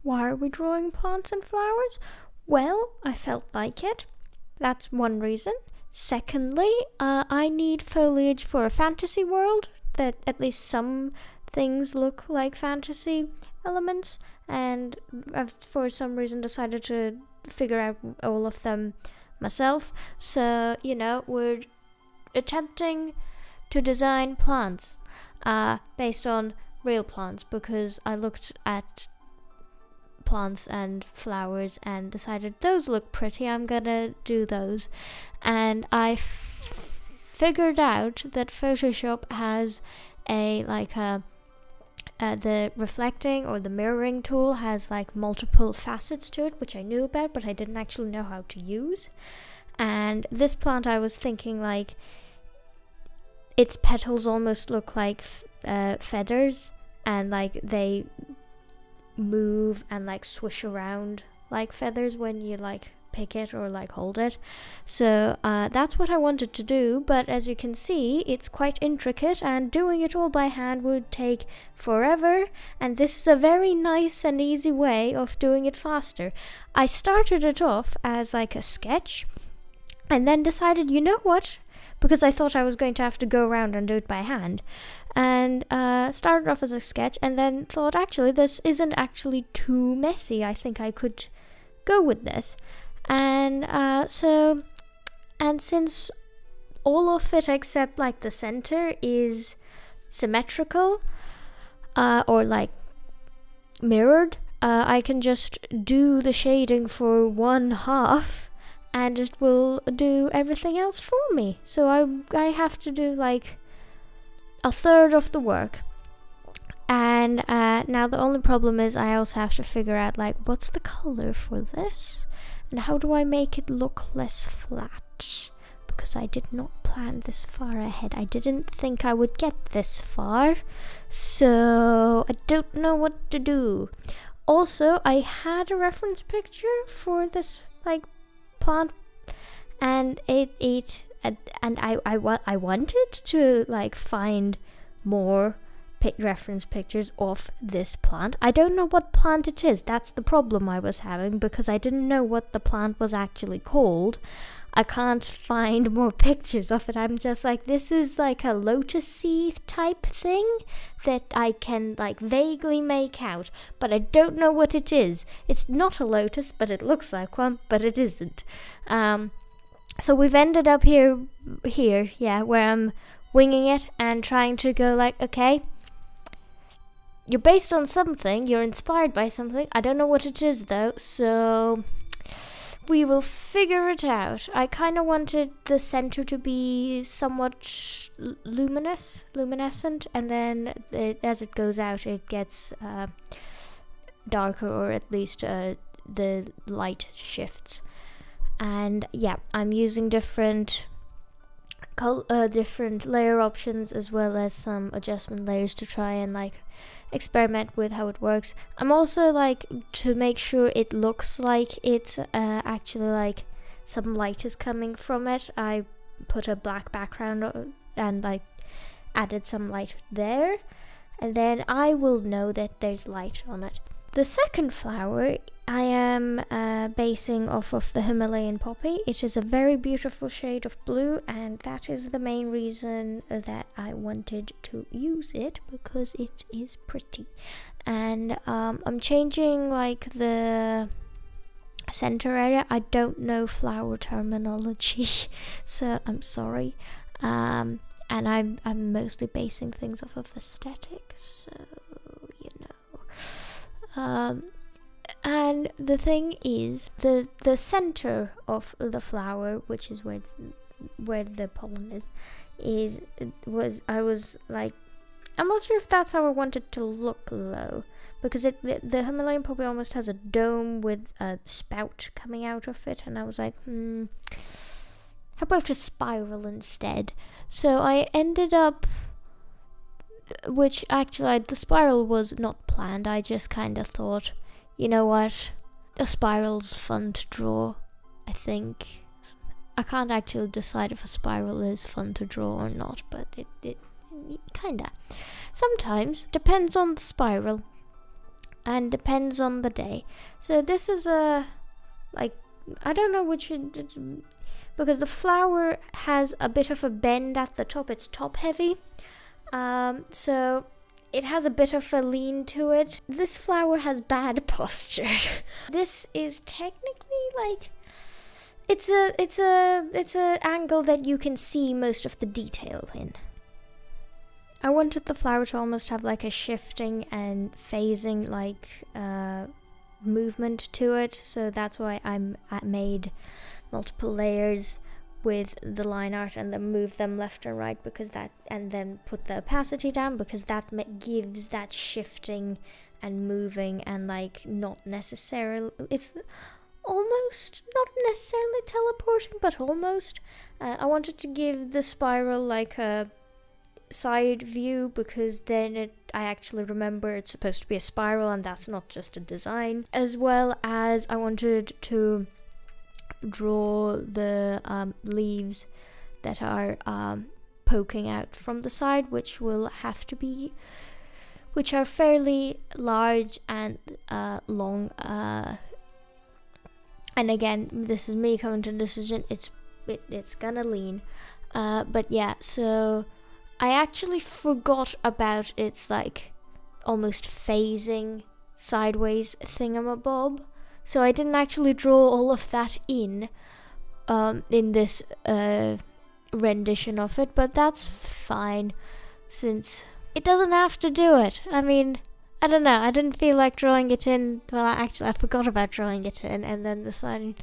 Why are we drawing plants and flowers? Well, I felt like it. That's one reason. Secondly, I need foliage for a fantasy world that at least some things look like fantasy elements, and I've for some reason decided to figure out all of them myself. So, we're attempting to design plants based on real plants, because I looked at plants and flowers and decided those look pretty, I'm gonna do those. And I figured out that Photoshop has the reflecting or the mirroring tool has like multiple facets to it, which I knew about, but I didn't actually know how to use. And this plant, I was thinking like its petals almost look like feathers, and like they move and like swish around like feathers when you like pick it or like hold it. So that's what I wanted to do, but as you can see, it's quite intricate, and doing it all by hand would take forever, and this is a very nice and easy way of doing it faster. I started it off as like a sketch, and then decided, you know what, because I thought I was going to have to go around and do it by hand, and started off as a sketch, and then thought, actually, this isn't actually too messy. I think I could go with this. And since all of it except like the center is symmetrical or like mirrored, I can just do the shading for one half and it will do everything else for me. So I have to do like a third of the work. And now the only problem is I also have to figure out like what's the color for this and how do I make it look less flat, because I did not plan this far ahead. I didn't think I would get this far, so I don't know what to do. Also, I had a reference picture for this like plant, and I wanted to like find more reference pictures of this plant. I don't know what plant it is. That's the problem I was having, because I didn't know what the plant was actually called. I can't find more pictures of it. I'm just like, this is like a lotus-y type thing that I can like vaguely make out, but I don't know what it is. It's not a lotus, but it looks like one, but it isn't. So we've ended up here, where I'm winging it and trying to go like, okay, you're based on something, you're inspired by something. I don't know what it is though, so we will figure it out. I kind of wanted the center to be somewhat luminescent, and then as it goes out, it gets darker, or at least the light shifts. And yeah, I'm using different layer options as well as some adjustment layers to try and like experiment with how it works. I'm also like, to make sure it looks like it's actually like some light is coming from it, I put a black background and like added some light there, and then I will know that there's light on it. The second flower I am basing off of the Himalayan poppy. It is a very beautiful shade of blue, and that is the main reason that I wanted to use it, because it is pretty. And I'm changing like the center area. I don't know flower terminology, so I'm sorry. And I'm mostly basing things off of aesthetic, so you know. And the thing is, the center of the flower, which is where the pollen I was like, I'm not sure if that's how I want it to look though, because the Himalayan poppy almost has a dome with a spout coming out of it, and I was like, how about a spiral instead? So I ended up, which actually the spiral was not planned. I just kind of thought, you know what, a spiral's fun to draw, I think. I can't actually decide if a spiral is fun to draw or not, but it kinda. Sometimes, depends on the spiral. and depends on the day. So this is a, like, I don't know which, because the flower has a bit of a bend at the top. It's top heavy, so it has a bit of a lean to it. This flower has bad posture. This is technically like, it's a angle that you can see most of the detail in. I wanted the flower to almost have like a shifting and phasing like movement to it, so that's why I made multiple layers with the line art and then move them left and right, because that, and then put the opacity down, because that gives that shifting and moving, and like not necessarily, it's almost not necessarily teleporting, but almost. I wanted to give the spiral like a side view, because then I actually remember it's supposed to be a spiral and that's not just a design. As well as I wanted to draw the leaves that are poking out from the side, which will have to be, which are fairly large and long. And again, this is me coming to a decision. It's gonna lean, but yeah. So I actually forgot about its like almost phasing sideways thingamabob. So I didn't actually draw all of that in this rendition of it, but that's fine, since it doesn't have to do it. I mean, I don't know, I didn't feel like drawing it in. Well, I forgot about drawing it in, and then deciding,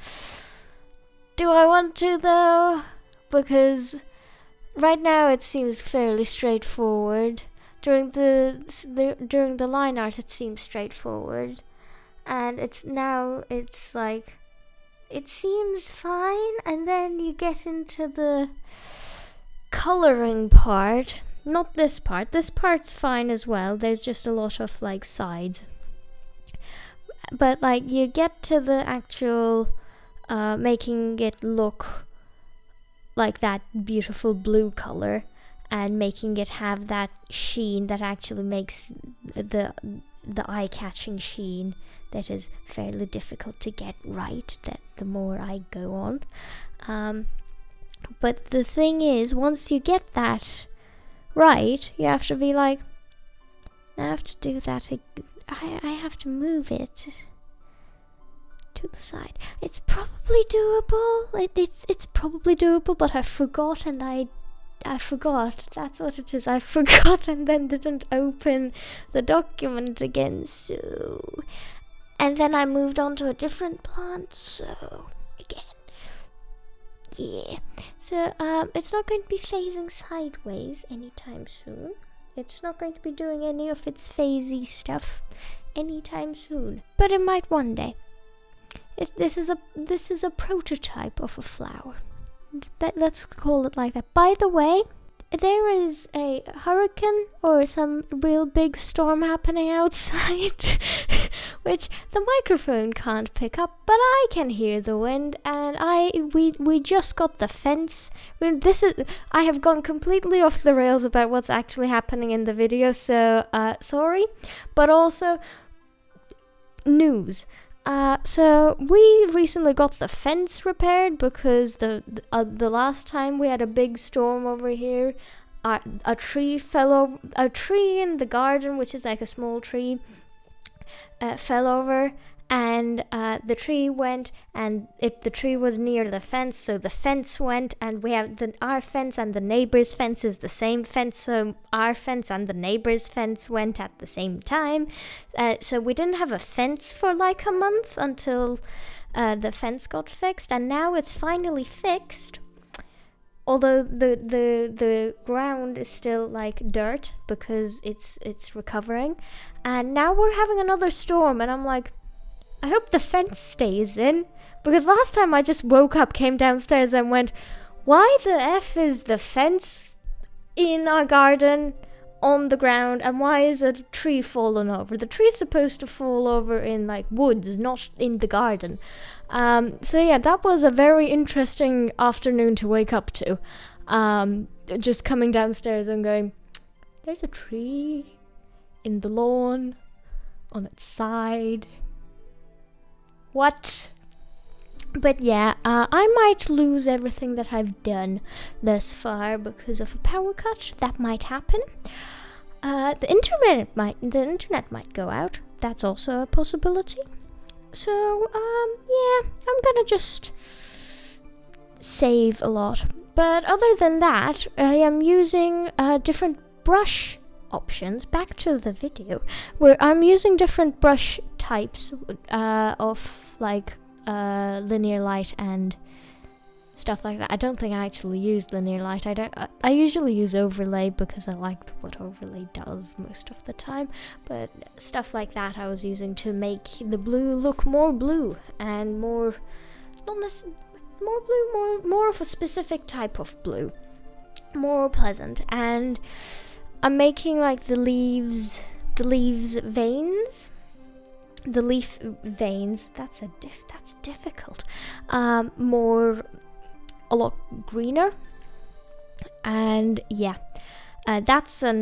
do I want to though? Because right now it seems fairly straightforward. During the line art it seems straightforward, and it's like, it seems fine, and then you get into the coloring part. Not this part. This part's fine as well. There's just a lot of like sides. But like you get to the actual making it look like that beautiful blue color, and making it have that sheen that actually makes the eye-catching sheen that is fairly difficult to get right, that the more I go on. But the thing is, once you get that right, you have to be like, I have to do that, I have to move it to the side. It's probably doable, it's probably doable, but I forgot, and I forgot, that's what it is, I forgot, and then didn't open the document again, so, and then I moved on to a different plant, so, again, yeah, so, it's not going to be phasing sideways anytime soon. It's not going to be doing any of its phasey stuff anytime soon, but it might one day. This is a prototype of a flower. Let's call it like that. By the way, there is a hurricane or some real big storm happening outside, which the microphone can't pick up, but I can hear the wind, and we just got the fence. I have gone completely off the rails about what's actually happening in the video, so sorry, but also news. So we recently got the fence repaired, because the last time we had a big storm over here, a tree fell over. A tree in the garden, which is like a small tree, fell over, and the tree went, and the tree was near the fence, so the fence went, and we have our fence and the neighbor's fence is the same fence, so our fence and the neighbor's fence went at the same time. So we didn't have a fence for like a month until the fence got fixed, and now it's finally fixed. Although the ground is still like dirt, because it's recovering, and now we're having another storm, and I'm like, I hope the fence stays in, because last time I just woke up, came downstairs, and went, why the F is the fence in our garden on the ground, and why is a tree fallen over? The tree's supposed to fall over in like woods, not in the garden. So yeah, that was a very interesting afternoon to wake up to. Just coming downstairs and going, there's a tree in the lawn on its side. What? But yeah, I might lose everything that I've done thus far because of a power cut. That might happen. The internet might go out. That's also a possibility. So yeah, I'm gonna just save a lot. But other than that, I am using different brush options. Back to the video, where I'm using different brush types of like linear light and stuff like that. I don't think I actually used linear light. I usually use overlay because I like what overlay does most of the time. But stuff like that I was using to make the blue look more blue and more, not necessarily more blue, more of a specific type of blue, more pleasant. And I'm making like the leaf veins. That's difficult. A lot greener, and yeah, that's not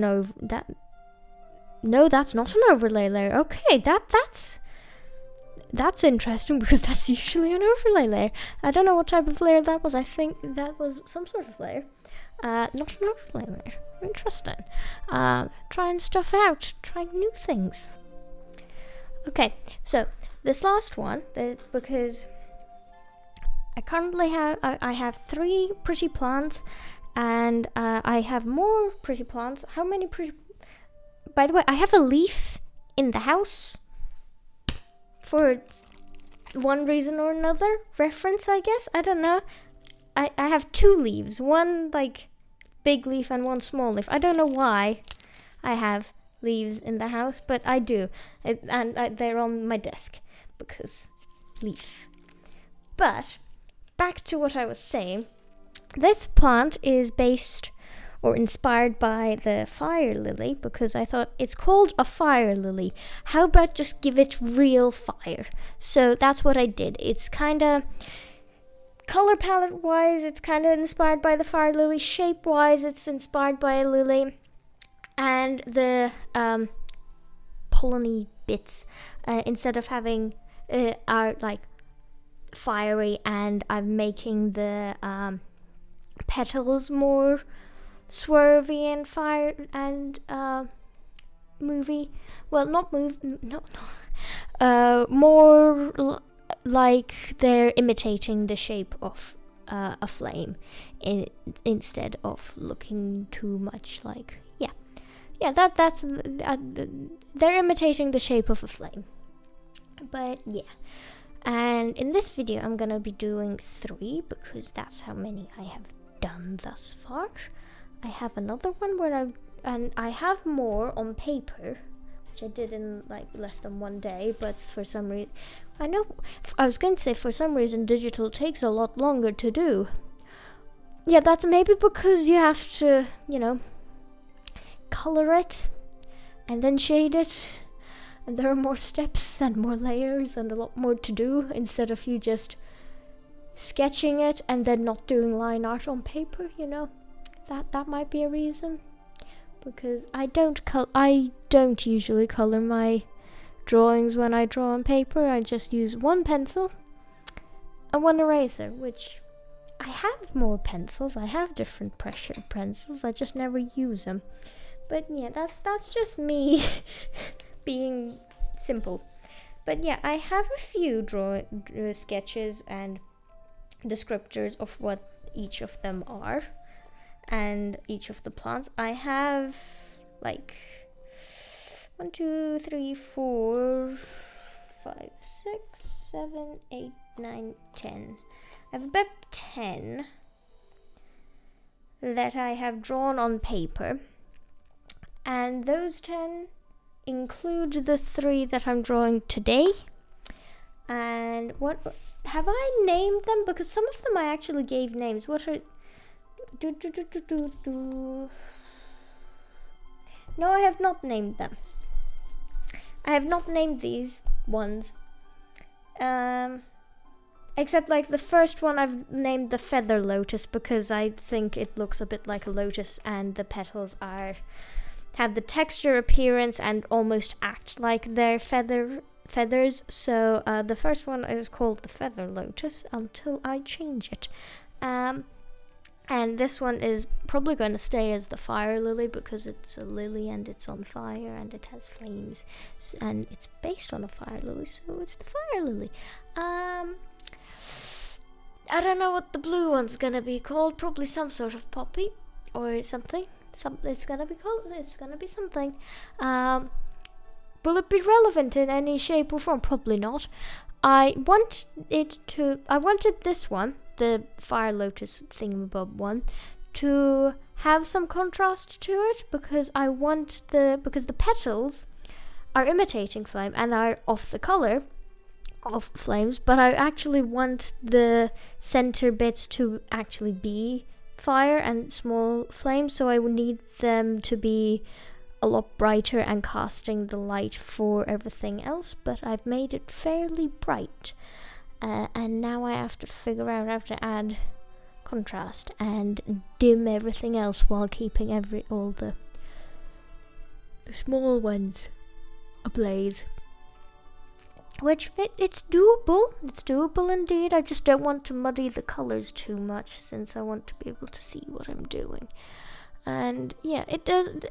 an overlay layer. Okay, that's interesting because that's usually an overlay layer. I don't know what type of layer that was. I think that was some sort of layer, not an overlay layer. Interesting. Trying stuff out, trying new things. Okay, so this last one, because I currently have 3 pretty plants, and I have more pretty plants. How many pretty? By the way, I have a leaf in the house for one reason or another. Reference, I guess. I don't know. I have 2 leaves. One like big leaf and one small leaf. I don't know why I have leaves in the house, but I do, and they're on my desk because leaf. But back to what I was saying, this plant is based or inspired by the fire lily, because I thought it's called a fire lily. How about just give it real fire? So that's what I did. It's kind of color palette wise, it's kind of inspired by the fire lily. Shape wise, it's inspired by a lily. And the polleny bits, instead of having are like fiery, and I'm making the petals more swervy and fire and movie. Well, not move. No. More like they're imitating the shape of a flame, instead of looking too much like that's they're imitating the shape of a flame. But yeah, and in this video I'm gonna be doing 3 because that's how many I have done thus far. I have another one where I have more on paper, which I did in like less than 1 day, but for some reason, I was going to say for some reason digital takes a lot longer to do. Yeah, that's maybe because you have to, color it and then shade it, and there are more steps and more layers and a lot more to do, instead of you just sketching it and then not doing line art on paper. That might be a reason, because I don't usually color my drawings when I draw on paper. I just use 1 pencil and 1 eraser, which I have more pencils. I have different pressure pencils. I just never use them. But yeah, that's just me being simple. But yeah, I have a few sketches and descriptors of what each of them are, and each of the plants. I have like 1, 2, 3, 4, 5, 6, 7, 8, 9, 10. I have about 10 that I have drawn on paper, and those 10 include the 3 that I'm drawing today. And what have I named them? Because some of them I actually gave names. What are No, I have not named them. I have not named these ones. Except like the first one I've named the feather lotus, because I think it looks a bit like a lotus and the petals are have the texture, appearance, and almost act like their feathers. So the first one is called the Feather Lotus until I change it. And this one is probably going to stay as the Fire Lily because it's a lily and it's on fire and it has flames. And it's based on a Fire Lily, so it's the Fire Lily. I don't know what the blue one's going to be called. Probably some sort of poppy or something. It's going to be something. Will it be relevant in any shape or form? Probably not. I wanted this one, the Fire Lotus thingamabob one, to have some contrast to it because the petals are imitating flame and are of the color of flames, but I actually want the center bits to actually be fire and small flames, so I would need them to be a lot brighter and casting the light for everything else, but I've made it fairly bright, and now I have to figure out how to add contrast and dim everything else while keeping all the small ones ablaze. Which it's doable indeed. I just don't want to muddy the colors too much since I want to be able to see what I'm doing. And yeah,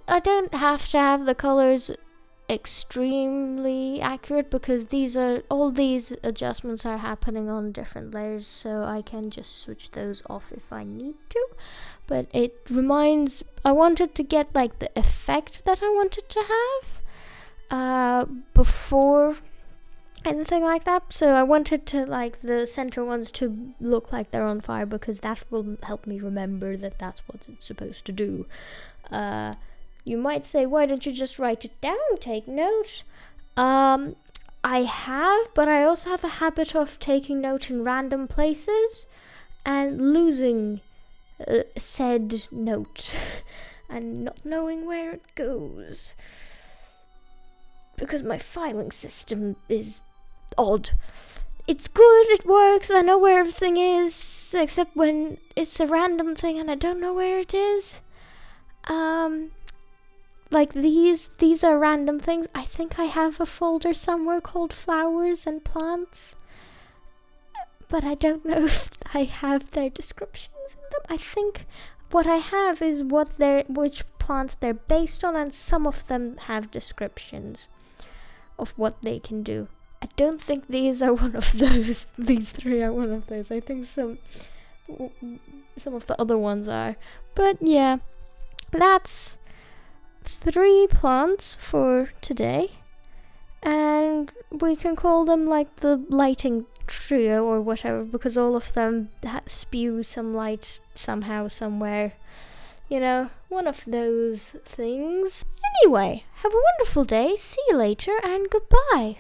I don't have to have the colors extremely accurate because all these adjustments are happening on different layers, so I can just switch those off if I need to. But I wanted to get like the effect that I wanted to have before anything like that, so I wanted to like the center ones to look like they're on fire because that will help me remember that that's what it's supposed to do. You might say, why don't you just write it down, take note? I have, but I also have a habit of taking note in random places and losing said note and not knowing where it goes because my filing system is odd. It's good, it works, I know where everything is, except when it's a random thing and I don't know where it is. Like these are random things. I think I have a folder somewhere called flowers and plants, but I don't know if I have their descriptions in them. I think what I have is which plants they're based on, and some of them have descriptions of what they can do. I don't think these are one of those. These three are one of those. I think some of the other ones are. But yeah, that's 3 plants for today. And we can call them like the lighting trio or whatever, because all of them spew some light somehow, somewhere. You know, one of those things. Anyway, have a wonderful day. See you later and goodbye.